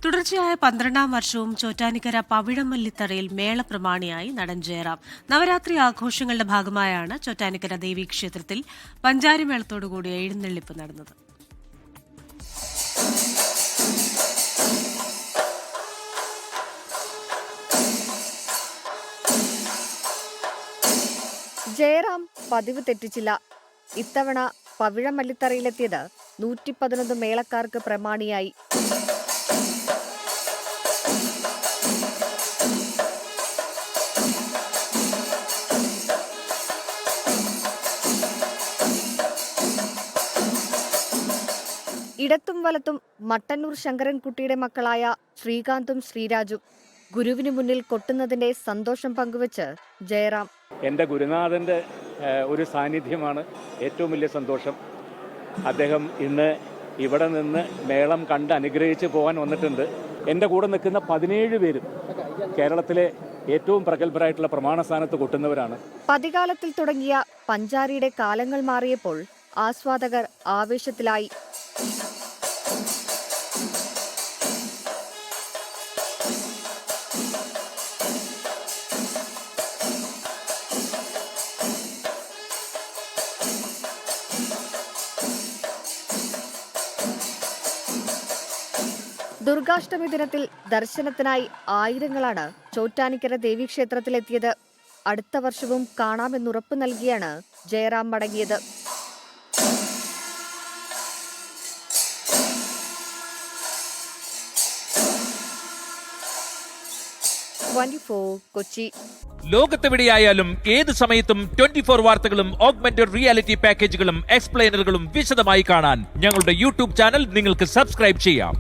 തുടർച്ചയായ 12ാം വർഷവും ചോറ്റാനിക്കര പവിഴമല്ലിത്തറയിൽ മേളപ്രമാണിയായി നടൻ ജയറാം. നവരാത്രി ആഘോഷങ്ങളുടെ ഭാഗമായാണ് ചോറ്റാനിക്കര ദേവീക്ഷേത്രത്തിൽ പഞ്ചാരിമേളത്തോടുകൂടി എഴുന്നള്ളിപ്പ് നടന്നത്. ജയറാം പതിവ് തെറ്റിച്ചില്ല. ഇത്തവണ പവിഴമല്ലിത്തറയിലെത്തിയത് 111 മേളക്കാർക്ക് പ്രമാണിയായി. ഇടത്തും വലത്തും മട്ടന്നൂർ ശങ്കരൻകുട്ടിയുടെ മക്കളായ ശ്രീകാന്തും ശ്രീരാജും ഗുരുവിന് മുന്നിൽ കൊട്ടുന്നതിന്റെ സന്തോഷം പങ്കുവച്ച് ജയറാം. എൻ്റെ ഗുരുനാഥൻ്റെ ഒരു സാന്നിധ്യമാണ് ഏറ്റവും വലിയ സന്തോഷം. അദ്ദേഹം ഇന്ന് ഇവിടെ നിന്ന് മേളം കണ്ട് അനുഗ്രഹിച്ച് പോകാൻ വന്നിട്ടുണ്ട്. എൻ്റെ കൂടെ നിൽക്കുന്ന 17 പേരും കേരളത്തിലെ ഏറ്റവും പ്രഗത്ഭരായിട്ടുള്ള പ്രമാണസ്ഥാനത്ത് കൊട്ടുന്നവരാണ്. പതികാലത്തിൽ തുടങ്ങിയ പഞ്ചാരിയുടെ കാലങ്ങൾ മാറിയപ്പോൾ ആസ്വാദകർ ആവേശത്തിലായി. ദുർഗാഷ്ടമി ദിനത്തിൽ ദർശനത്തിനായി ആയിരങ്ങളാണ് ചോറ്റാനിക്കര ദേവീക്ഷേത്രത്തിലെത്തിയത്. അടുത്ത വർഷവും കാണാമെന്നുറപ്പ് നൽകിയാണ് ജയറാം മടങ്ങിയത്. 24 കൊച്ചി. ലോകത്തെവിടെയായാലും ഏത് സമയത്തും 24 വാർത്തകളും ഓഗ്മെന്റഡ് റിയാലിറ്റി പാക്കേജുകളും എക്സ്പ്ലെയിനറുകളും വിശദമായി കാണാൻ ഞങ്ങളുടെ യൂട്യൂബ് ചാനൽ നിങ്ങൾക്ക് സബ്സ്ക്രൈബ് ചെയ്യാം.